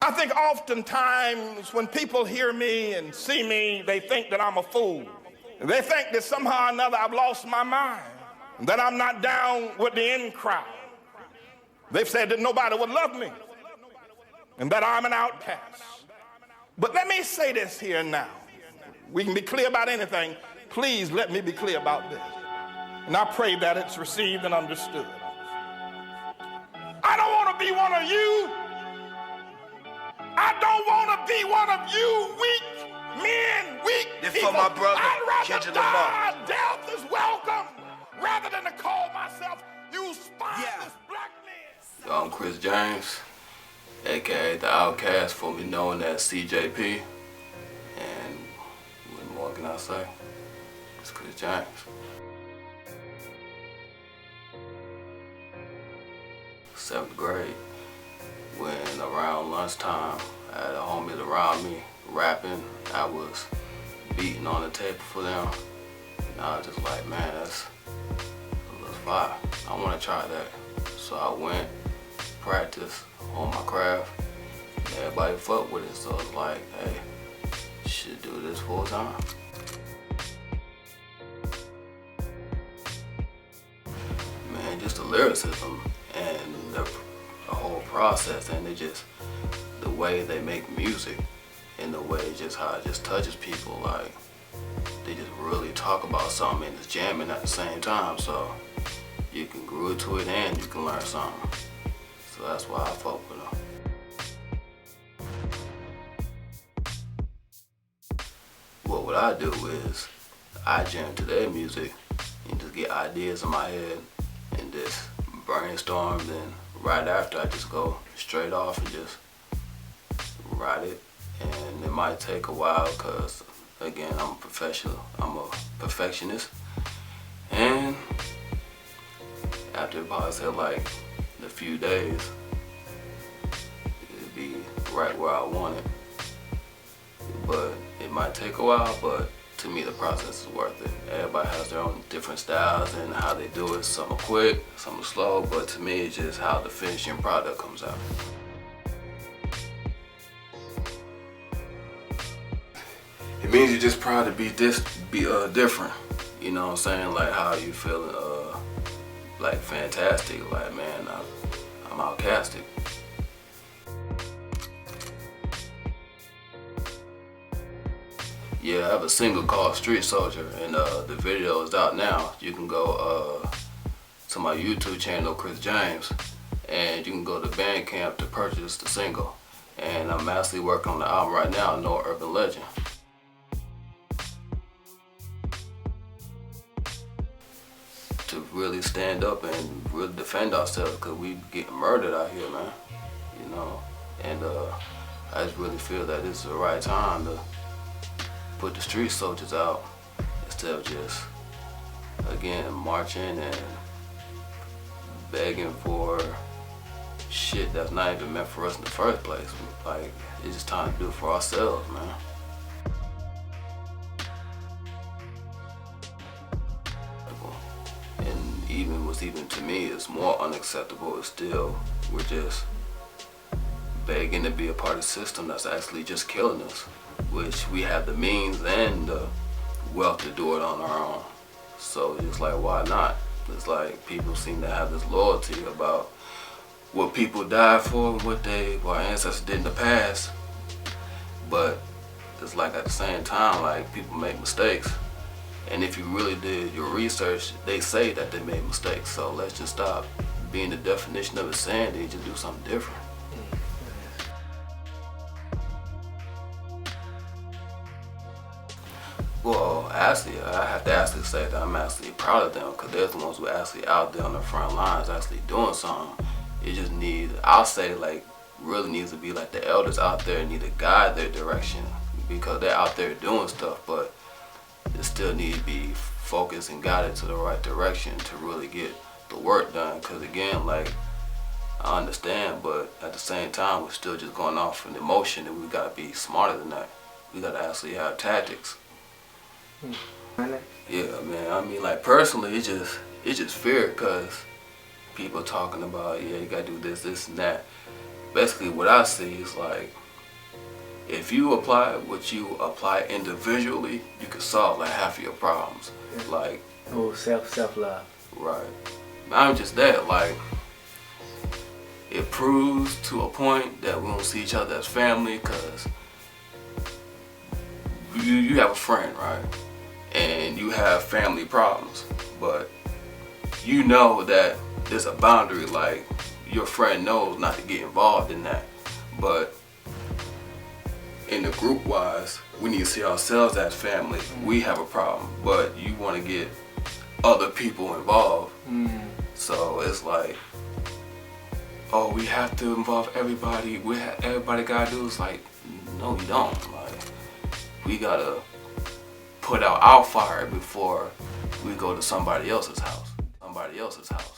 I think oftentimes when people hear me and see me, they think that I'm a fool. They think that somehow or another I've lost my mind, that I'm not down with the in crowd. They've said that nobody would love me and that I'm an outcast. But let me say this here now. We can be clear about anything. Please let me be clear about this. And I pray that it's received and understood. I don't want to be one of you. I don't want to be one of you weak men, weak people. For my brother, I'd rather Kendrick die, death is welcome, rather than to call myself you spineless black man. I'm Chris Jamez, aka the Outcast, formerly known as CJP. And what more can I say? It's Chris Jamez. Seventh grade, when around lunchtime, I had a homie around me rapping. I was beating on the table for them. And I was just like, man, that's a little fire. I want to try that. So I went, practiced on my craft. And everybody fucked with it. So it's like, hey, you should do this full time. Man, just the lyricism and the whole process, and the way they make music, and the way just how it just touches people. Like, they just really talk about something and it's jamming at the same time, so you can groove to it and you can learn something. So that's why I fuck with them. Well, what I do is I jam to their music and just get ideas in my head and just brainstorm, then right after I just go straight off and just write it. And it might take a while because, again, I'm a perfectionist. And after about, say, like a few days, it'd be right where I want it. But it might take a while, but to me the process is worth it. Everybody has their own different styles and how they do it. Some are quick, some are slow, but to me it's just how the finishing product comes out. It means you're just proud to be different. You know what I'm saying? Like, how you feeling like fantastic, like, man, I'm outcasted. Yeah, I have a single called Street Soldier, and the video is out now. You can go to my YouTube channel, Chris Jamez, and you can go to Bandcamp to purchase the single. And I'm actually working on the album right now, No Urban Legend. To really stand up and really defend ourselves, because we get murdered out here, man. You know, and I just really feel that this is the right time to put the street soldiers out instead of just, again, marching and begging for shit that's not even meant for us in the first place. Like, it's just time to do it for ourselves, man. And even to me, it's more unacceptable. It's still, we're just begging to be a part of the system that's actually just killing us, which we have the means and the wealth to do it on our own. So it's just like, why not? It's like people seem to have this loyalty about what people died for, what our ancestors did in the past. But it's like, at the same time, like, people make mistakes. And if you really did your research, they say that they made mistakes. So let's just stop being the definition of insanity and just do something different. Well, actually, I have to actually say that I'm actually proud of them, because they're the ones who are actually out there on the front lines actually doing something. It just needs, I'll say, like, really needs to be like the elders out there need to guide their direction, because they're out there doing stuff, but it still need to be focused and guided to the right direction to really get the work done. Because again, like, I understand, but at the same time, we're still just going off an emotion, and we gotta be smarter than that. We gotta actually have tactics. Yeah, man. I mean, like, personally, it's just fear, because people talking about, yeah, you gotta do this, this, and that. basically what I see is like, if you apply what you apply individually, you can solve like half of your problems. Yeah. Like, Oh, self-love. right. Not just that, like, it proves to a point that we don't see each other as family, because you have a friend, right? And you have family problems, but you know that there's a boundary, like your friend knows not to get involved in that. But in the group wise, we need to see ourselves as family. We have a problem, but you want to get other people involved. So it's like, oh, we have to involve everybody. Everybody gotta do is like, no, you don't. Like, we gotta put out our fire before we go to somebody else's house. Somebody else's house.